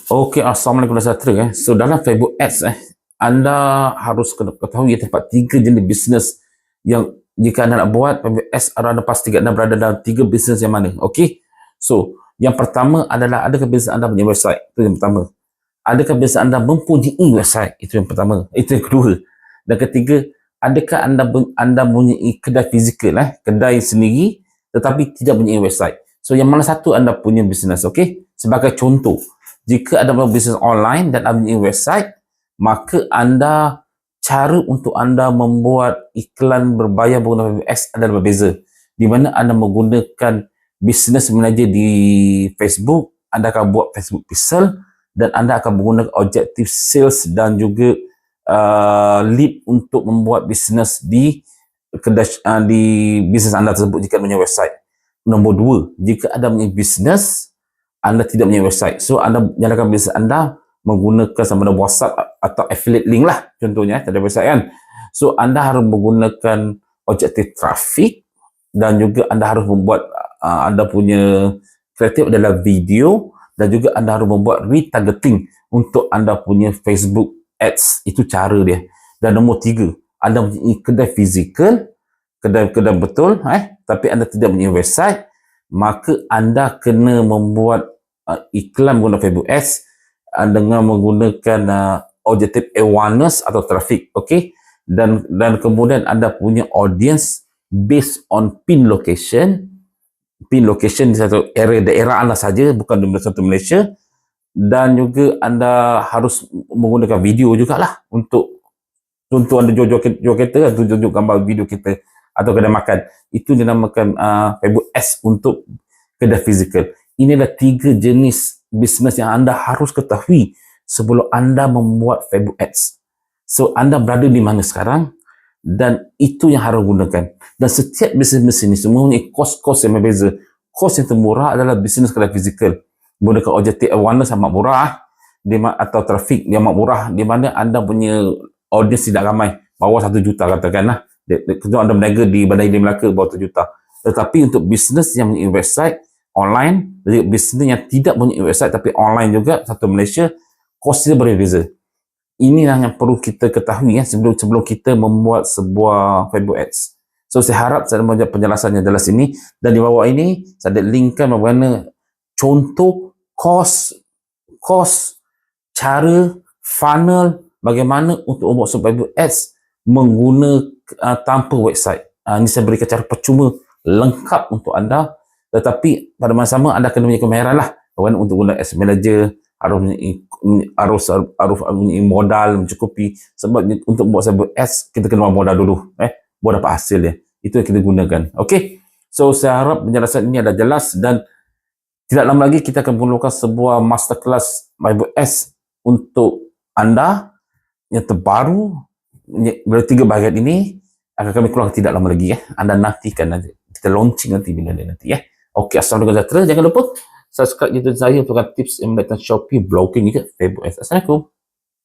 Okey, Assalamualaikum dan sejahtera. So dalam Facebook Ads anda harus ketahui terdapat 3 jenis bisnes yang jika anda nak buat Facebook Ads, anda pastikan anda berada dalam 3 bisnes yang mana. Okey. So, yang pertama adalah adakah bisnes anda punya website? Itu yang pertama. Adakah bisnes anda mempunyai website? Itu yang pertama. Itu yang kedua. Dan ketiga, adakah anda mempunyai kedai fizikal, kedai sendiri tetapi tidak mempunyai website? So yang mana satu anda punya bisnes? Okey. Sebagai contoh, jika anda berbisnes online dan anda mempunyai website, maka cara untuk anda membuat iklan berbayar menggunakan Facebook Ads adalah berbeza. Di mana anda menggunakan bisnes manager di Facebook, anda akan buat Facebook Pixel dan anda akan menggunakan objektif sales dan juga lead untuk membuat bisnes di bisnes anda tersebut jika anda punya website. Nombor 2, jika anda punya bisnes anda tidak punya website, so anda jalankan bisnes anda menggunakan sama ada WhatsApp atau affiliate link lah contohnya, tak ada website kan. So anda harus menggunakan objektif traffic dan juga anda harus membuat anda punya kreatif adalah video dan juga anda harus membuat retargeting untuk anda punya Facebook Ads. Itu cara dia. Dan nombor 3, anda mempunyai kedai fizikal, kedai betul, tapi anda tidak mempunyai website, maka anda kena membuat iklan menggunakan Facebook Ads dengan menggunakan objektif awareness atau traffic, okey, dan kemudian anda punya audience based on pin location di satu daerah anda saja, bukan di satu Malaysia, dan juga anda harus menggunakan video jugalah untuk contoh anda jual kereta, tunjuk gambar video kita atau kedai makan, itu dinamakan Facebook Ads untuk kedai fizikal. Inilah 3 jenis bisnes yang anda harus ketahui sebelum anda membuat Facebook Ads. So, anda berada di mana sekarang dan itu yang harus gunakan. Dan setiap bisnes ini semua mempunyai kos-kos yang berbeza. Kos yang termurah adalah bisnes kedai fizikal. Menggunakan objektif awareness amat murah atau trafik yang amat murah, di mana anda punya audience tidak ramai, bawah 1 juta katakanlah. Kalau anda berniaga di Bandar Hilir Melaka bawah 1 juta. Tetapi untuk bisnes yang mempunyai website online, jadi bisnes yang tidak punya website tapi online juga satu Malaysia, kosnya berbeza. Inilah yang perlu kita ketahui sebelum kita membuat sebuah Facebook Ads. So saya harap saya membuat penjelasan yang jelas ini, dan di bawah ini saya ada linkkan bagaimana contoh kos, cara, funnel, bagaimana untuk membuat sebuah Facebook Ads menggunakan tanpa website. Ini saya berikan cara percuma lengkap untuk anda. Tetapi pada masa sama anda kena punya kemahiran lah bagaimana untuk guna Ads Manager, harus punya modal mencukupi, sebab untuk buat Facebook Ads kita kena buat modal dulu buat dapat hasil dia. Itu yang kita gunakan. Okey, so saya harap penjelasan ini adalah jelas, dan tidak lama lagi kita akan mulakan sebuah masterclass Facebook Ads untuk anda yang terbaru. Dari 3 bahagian ini akan kami keluar tidak lama lagi. Anda nantikan nanti, kita launching nanti bila dia nanti Okey, Assalamualaikum warahmatullahi wabarakatuh. Jangan lupa subscribe YouTube saya untuk tips yang melihat Shopee, blogging juga Facebook Ads. Assalamualaikum.